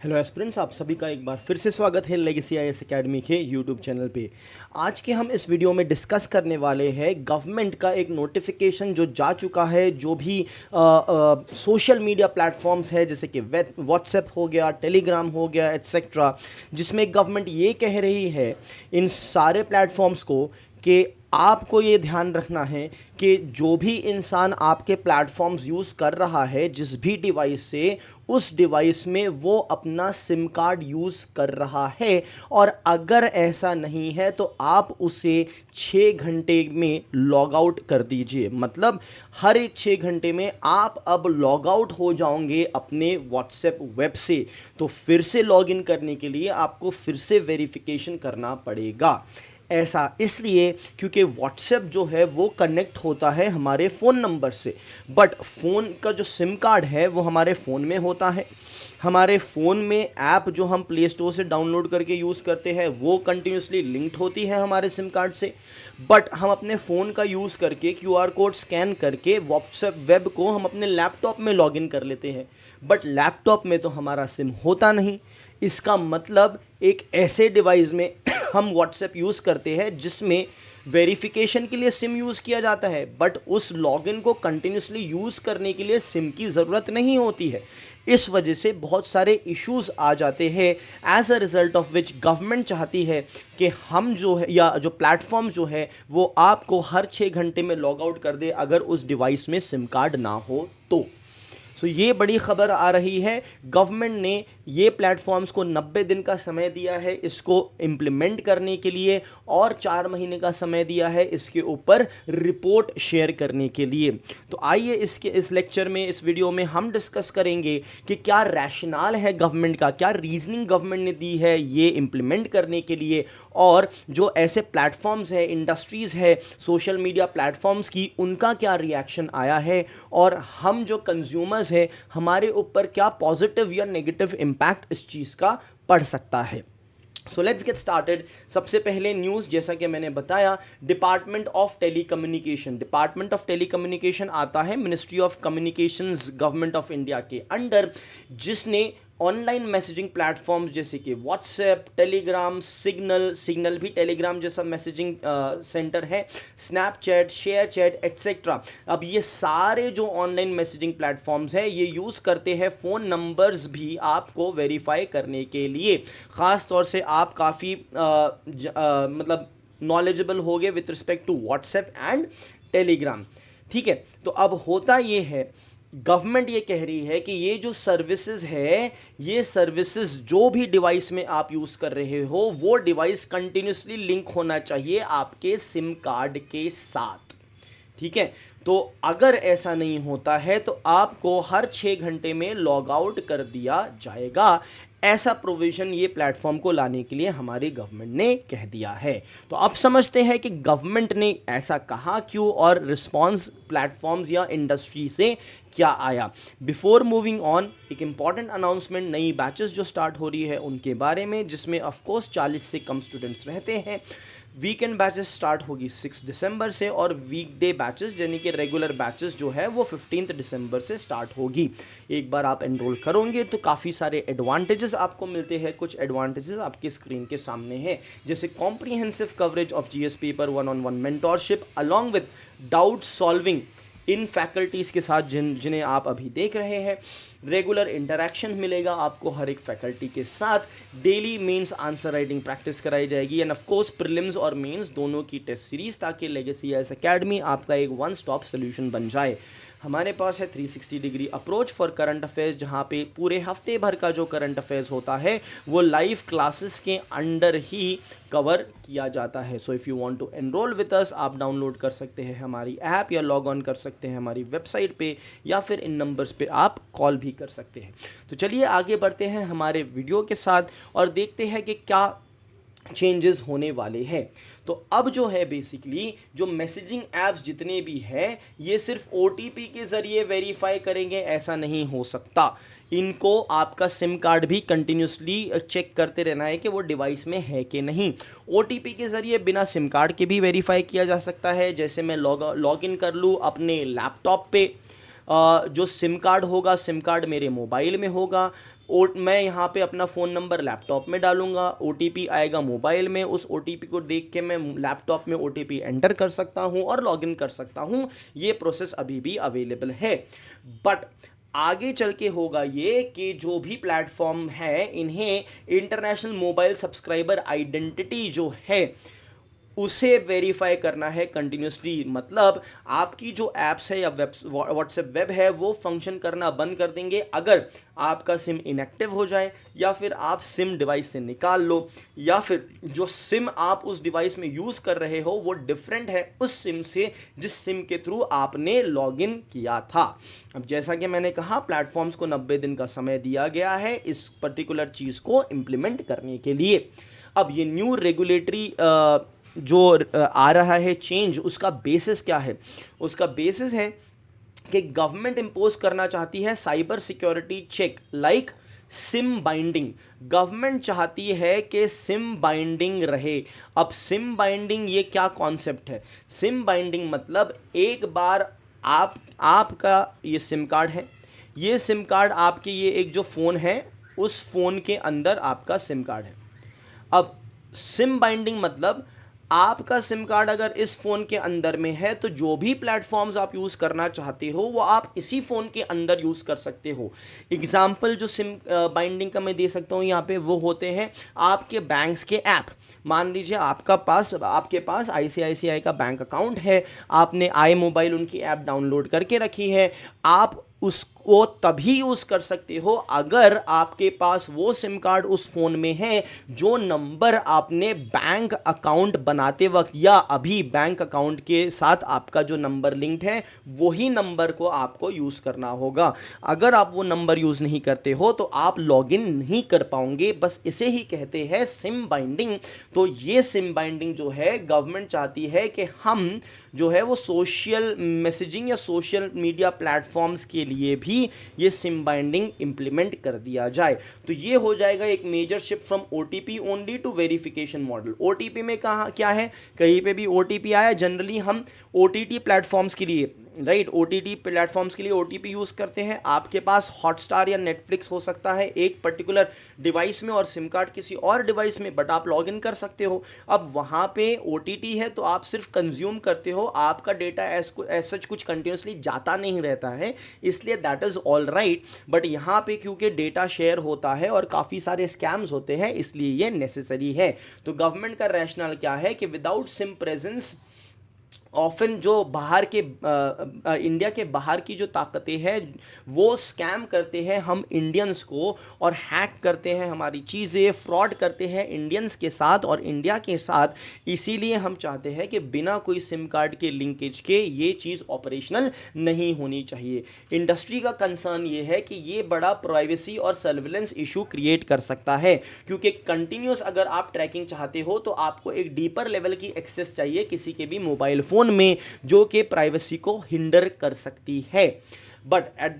Hello aspirants, आप सभी का एक बार फिर से स्वागत है लेगेसी आईएएस एकेडमी के यूट्यूब चैनल पे। आज के हम इस वीडियो में डिस्कस करने वाले हैं गवर्नमेंट का एक नोटिफिकेशन जो जा चुका है, जो भी सोशल मीडिया प्लेटफॉर्म्स है जैसे कि व्हाट्सएप हो गया, टेलीग्राम हो गया, एट्सेट्रा, जिसमें गवर्नमेंट ये कह रही है इन सारे प्लेटफॉर्म्स को कि आपको ये ध्यान रखना है कि जो भी इंसान आपके प्लेटफॉर्म्स यूज़ कर रहा है जिस भी डिवाइस से, उस डिवाइस में वो अपना सिम कार्ड यूज़ कर रहा है, और अगर ऐसा नहीं है तो आप उसे 6 घंटे में लॉग आउट कर दीजिए। मतलब हर एक 6 घंटे में आप अब लॉग आउट हो जाओगे अपने व्हाट्सएप वेब से, तो फिर से लॉग इन करने के लिए आपको फिर से वेरिफिकेशन करना पड़ेगा। ऐसा इसलिए क्योंकि व्हाट्सएप जो है वो कनेक्ट होता है हमारे फ़ोन नंबर से, बट फ़ोन का जो सिम कार्ड है वो हमारे फ़ोन में होता है। हमारे फ़ोन में ऐप जो हम प्ले स्टोर से डाउनलोड करके यूज़ करते हैं वो कंटिन्यूसली लिंक्ड होती है हमारे सिम कार्ड से, बट हम अपने फ़ोन का यूज़ करके क्यूआर कोड स्कैन करके व्हाट्सएप वेब को हम अपने लैपटॉप में लॉगिन कर लेते हैं, बट लैपटॉप में तो हमारा सिम होता नहीं। इसका मतलब एक ऐसे डिवाइस में हम व्हाट्सएप यूज़ करते हैं जिसमें वेरिफिकेशन के लिए सिम यूज़ किया जाता है, बट उस लॉगिन को कंटिन्यूसली यूज़ करने के लिए सिम की ज़रूरत नहीं होती है। इस वजह से बहुत सारे इश्यूज़ आ जाते हैं, as a result of which government चाहती है कि हम जो है या जो प्लेटफॉर्म जो है वो आपको हर 6 घंटे में लॉग आउट कर दे अगर उस डिवाइस में सिम कार्ड ना हो तो। ये बड़ी खबर आ रही है। गवर्नमेंट ने ये प्लेटफॉर्म्स को 90 दिन का समय दिया है इसको इम्प्लीमेंट करने के लिए, और 4 महीने का समय दिया है इसके ऊपर रिपोर्ट शेयर करने के लिए। तो आइए इस लेक्चर में, इस वीडियो में हम डिस्कस करेंगे कि क्या रैशनल है गवर्नमेंट का, क्या रीजनिंग गवर्नमेंट ने दी है ये इम्प्लीमेंट करने के लिए, और जो ऐसे प्लेटफॉर्म्स है, इंडस्ट्रीज़ है सोशल मीडिया प्लेटफॉर्म्स की, उनका क्या रिएक्शन आया है, और हम जो कंज्यूमर्स है हमारे ऊपर क्या पॉजिटिव या नेगेटिव इम्पैक्ट इस चीज़ का पड़ सकता है। So let's get started. सबसे पहले न्यूज़, जैसा कि मैंने बताया, डिपार्टमेंट ऑफ टेलीकम्युनिकेशन आता है ministry of communications government of India के अंडर, जिसने ऑनलाइन मैसेजिंग प्लेटफॉर्म्स जैसे कि व्हाट्सएप, टेलीग्राम, सिग्नल भी टेलीग्राम जैसा मैसेजिंग सेंटर है, स्नैपचैट, शेयर चैट एक्सेट्रा। अब ये सारे जो ऑनलाइन मैसेजिंग प्लेटफॉर्म्स है ये यूज़ करते हैं फ़ोन नंबर्स भी आपको वेरीफाई करने के लिए। ख़ास तौर से आप काफ़ी मतलब नॉलेजेबल हो गए with respect to WhatsApp and Telegram. ठीक है, तो अब होता ये है, गवर्नमेंट ये कह रही है कि ये जो सर्विसेज है, ये सर्विसेज जो भी डिवाइस में आप यूज़ कर रहे हो वो डिवाइस कंटिन्यूसली लिंक होना चाहिए आपके सिम कार्ड के साथ। ठीक है, तो अगर ऐसा नहीं होता है तो आपको हर 6 घंटे में लॉग आउट कर दिया जाएगा। ऐसा प्रोविज़न ये प्लेटफॉर्म को लाने के लिए हमारी गवर्नमेंट ने कह दिया है। तो अब समझते हैं कि गवर्नमेंट ने ऐसा कहा क्यों और रिस्पॉन्स प्लेटफॉर्म्स या इंडस्ट्री से क्या आया। बिफोर मूविंग ऑन, एक इम्पॉर्टेंट अनाउंसमेंट, नई बैचेस जो स्टार्ट हो रही है उनके बारे में, जिसमें ऑफकोर्स 40 से कम स्टूडेंट्स रहते हैं। वीकेंड बैचेस स्टार्ट होगी 6 दिसंबर से, और वीकडे बैचेस यानी कि रेगुलर बैचेस जो है वो 15 दिसंबर से स्टार्ट होगी। एक बार आप एनरोल करोगे तो काफ़ी सारे एडवांटेजेस आपको मिलते हैं। कुछ एडवांटेजेस आपकी स्क्रीन के सामने हैं, जैसे comprehensive coverage of GS paper, 1-on-1 mentorship along with doubt solving in faculties के साथ जिन्हें आप अभी देख रहे हैं। रेगुलर इंटरेक्शन मिलेगा आपको हर एक फैकल्टी के साथ। Daily mains answer writing practice कराई जाएगी, एंड ऑफ कोर्स प्रीलिम्स और मेंस दोनों की टेस्ट सीरीज़, ताकि लेगेसी आईएएस एकेडमी आपका एक वन स्टॉप सोल्यूशन बन जाए। हमारे पास है 360 degree approach for current affairs, जहाँ पे पूरे हफ्ते भर का जो करंट अफेयर्स होता है वो लाइव क्लासेस के अंडर ही कवर किया जाता है। So if you want to enrol with us, आप डाउनलोड कर सकते हैं हमारी ऐप या लॉग ऑन कर सकते हैं हमारी वेबसाइट पे, या फिर इन नंबर्स पे आप कॉल भी कर सकते हैं। तो चलिए आगे बढ़ते हैं हमारे वीडियो के साथ और देखते हैं कि क्या चेंजेस होने वाले हैं। तो अब जो है बेसिकली जो मैसेजिंग ऐप्स जितने भी हैं ये सिर्फ ओटीपी के ज़रिए वेरीफाई करेंगे, ऐसा नहीं हो सकता। इनको आपका सिम कार्ड भी कंटिन्यूसली चेक करते रहना है कि वो डिवाइस में है कि नहीं। ओटीपी के ज़रिए बिना सिम कार्ड के भी वेरीफाई किया जा सकता है। जैसे मैं लॉग इन कर लूँ अपने लैपटॉप पे, जो सिम कार्ड होगा, सिम कार्ड मेरे मोबाइल में होगा, मैं यहाँ पे अपना फ़ोन नंबर लैपटॉप में डालूंगा, OTP आएगा मोबाइल में, उस OTP को देख के मैं लैपटॉप में OTP एंटर कर सकता हूँ और लॉगिन कर सकता हूँ। ये प्रोसेस अभी भी अवेलेबल है। बट आगे चल के होगा ये कि जो भी प्लेटफॉर्म है इन्हें इंटरनेशनल मोबाइल सब्सक्राइबर आइडेंटिटी जो है उसे वेरीफाई करना है कंटिन्यूसली। मतलब आपकी जो ऐप्स है या व्हाट्सएप वेब है वो फंक्शन करना बंद कर देंगे अगर आपका सिम इनएक्टिव हो जाए, या फिर आप सिम डिवाइस से निकाल लो, या फिर जो सिम आप उस डिवाइस में यूज़ कर रहे हो वो डिफरेंट है उस सिम से जिस सिम के थ्रू आपने लॉगिन किया था। अब जैसा कि मैंने कहा, प्लेटफॉर्म्स को 90 दिन का समय दिया गया है इस पर्टिकुलर चीज़ को इम्प्लीमेंट करने के लिए। अब ये न्यू रेगुलेटरी जो आ रहा है चेंज, उसका बेसिस क्या है? उसका बेसिस है कि गवर्नमेंट इम्पोज करना चाहती है cyber security check like SIM binding. Government चाहती है कि सिम बाइंडिंग रहे। अब सिम बाइंडिंग ये क्या कॉन्सेप्ट है? सिम बाइंडिंग मतलब एक बार आपका ये सिम कार्ड है, ये सिम कार्ड आपके ये एक जो फ़ोन है उस फ़ोन के अंदर आपका सिम कार्ड है। अब सिम बाइंडिंग मतलब आपका सिम कार्ड अगर इस फ़ोन के अंदर में है तो जो भी प्लेटफॉर्म्स आप यूज़ करना चाहते हो वो आप इसी फ़ोन के अंदर यूज़ कर सकते हो। एग्जाम्पल जो सिम बाइंडिंग का मैं दे सकता हूँ यहाँ पे वो होते हैं आपके बैंक्स के ऐप। मान लीजिए आपके पास ICICI का बैंक अकाउंट है, आपने iMobile उनकी ऐप डाउनलोड करके रखी है। आप उसको तभी यूज़ कर सकते हो अगर आपके पास वो सिम कार्ड उस फ़ोन में है जो नंबर आपने बैंक अकाउंट बनाते वक्त या अभी बैंक अकाउंट के साथ आपका जो नंबर लिंक्ड है वही नंबर को आपको यूज़ करना होगा। अगर आप वो नंबर यूज़ नहीं करते हो तो आप लॉगिन नहीं कर पाओगे। बस इसे ही कहते हैं सिम बाइंडिंग। तो ये सिम बाइंडिंग जो है गवर्नमेंट चाहती है कि हम जो है वो सोशल मैसेजिंग या सोशल मीडिया प्लेटफॉर्म्स के लिए भी ये सिम बाइंडिंग इंप्लीमेंट कर दिया जाए। तो ये हो जाएगा एक major shift from OTP only to verification model. OTP में कहाँ क्या है? कहीं पे भी OTP आया, जनरली हम OTT प्लेटफॉर्म्स के लिए OTT प्लेटफॉर्म्स के लिए OTP यूज़ करते हैं। आपके पास हॉटस्टार या नेटफ्लिक्स हो सकता है एक पर्टिकुलर डिवाइस में और सिम कार्ड किसी और डिवाइस में, बट आप लॉगिन कर सकते हो। अब वहाँ पे OTT है तो आप सिर्फ कंज्यूम करते हो, आपका डेटा एज सच कुछ कंटिन्यूसली जाता नहीं रहता है, इसलिए that is all right. But यहाँ पे क्योंकि डेटा शेयर होता है और काफ़ी सारे स्कैम्स होते हैं इसलिए ये नेसेसरी है। तो गवर्नमेंट का रैशनल क्या है कि विदाउट सिम प्रेजेंस ऑफन जो बाहर के इंडिया के बाहर की जो ताकतें हैं वो स्कैम करते हैं हम इंडियंस को और हैक करते हैं हमारी चीज़ें, फ्रॉड करते हैं इंडियंस के साथ और इंडिया के साथ। इसीलिए हम चाहते हैं कि बिना कोई सिम कार्ड के लिंकेज के ये चीज़ ऑपरेशनल नहीं होनी चाहिए। इंडस्ट्री का कंसर्न ये है कि ये बड़ा प्राइवेसी और सर्विलेंस इशू क्रिएट कर सकता है, क्योंकि कंटिन्यूस अगर आप ट्रैकिंग चाहते हो तो आपको एक डीपर लेवल की एक्सेस चाहिए किसी के भी मोबाइल फ़ोन में, जो कि प्राइवेसी को हिंडर कर सकती है। But at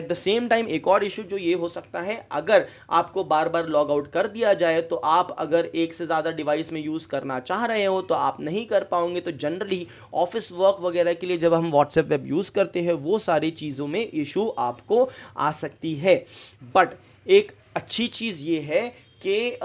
the same time एक और इशू जो ये हो सकता है, अगर आपको बार बार लॉग आउट कर दिया जाए तो आप अगर एक से ज़्यादा डिवाइस में यूज़ करना चाह रहे हो तो आप नहीं कर पाओगे। तो जनरली ऑफिस वर्क वगैरह के लिए जब हम व्हाट्सएप वेब यूज़ करते हैं वो सारी चीज़ों में इशू आपको आ सकती है। बट एक अच्छी चीज़ ये है कि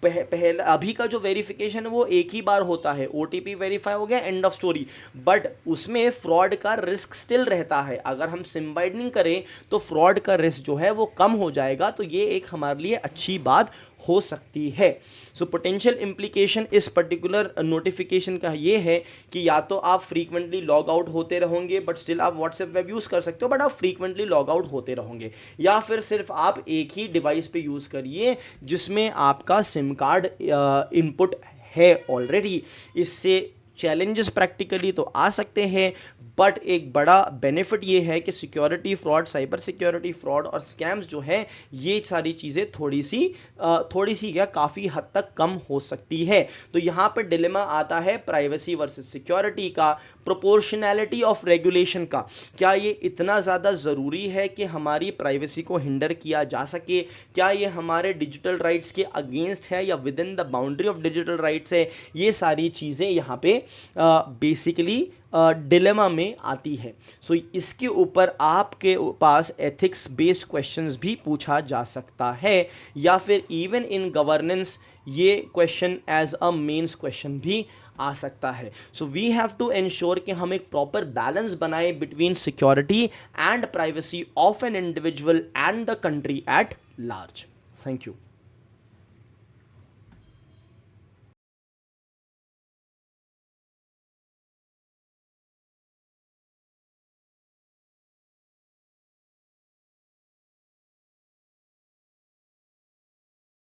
पहला अभी का जो वेरिफिकेशन है वो एक ही बार होता है, OTP वेरीफाई हो गया, एंड ऑफ स्टोरी। बट उसमें फ्रॉड का रिस्क स्टिल रहता है। अगर हम सिम बाइंडिंग करें तो फ्रॉड का रिस्क जो है वो कम हो जाएगा। तो ये एक हमारे लिए अच्छी बात हो सकती है। सो पोटेंशियल इम्प्लीकेशन इस पर्टिकुलर नोटिफिकेशन का ये है कि या तो आप फ्रीक्वेंटली लॉग आउट होते रहोगे बट स्टिल आप व्हाट्सएप वेब यूज़ कर सकते हो, बट आप फ्रीक्वेंटली लॉग आउट होते रहोगे, या फिर सिर्फ आप एक ही डिवाइस पे यूज़ करिए जिसमें आपका सिम कार्ड इनपुट है ऑलरेडी। इससे चैलेंजेस प्रैक्टिकली तो आ सकते हैं, बट एक बड़ा बेनिफिट ये है कि security fraud, cyber security fraud और स्कैम्स जो है ये सारी चीज़ें थोड़ी सी क्या काफ़ी हद तक कम हो सकती है। तो यहाँ पर डिलेमा आता है प्राइवेसी वर्सेस सिक्योरिटी का, प्रोपोर्शनैलिटी ऑफ रेगुलेशन का। क्या ये इतना ज़्यादा ज़रूरी है कि हमारी प्राइवेसी को हिंडर किया जा सके? क्या ये हमारे डिजिटल राइट्स के अगेंस्ट है या with in the boundary of digital rights है? ये सारी चीज़ें यहाँ पे बेसिकली डिलेमा में आती है। सो इसके ऊपर आपके पास एथिक्स बेस्ड क्वेश्चंस भी पूछा जा सकता है, या फिर इवन इन गवर्नेंस ये question as a mains question भी आ सकता है। So we have to ensure कि हम एक प्रॉपर बैलेंस बनाए between security and privacy of an individual and the country at large. Thank you.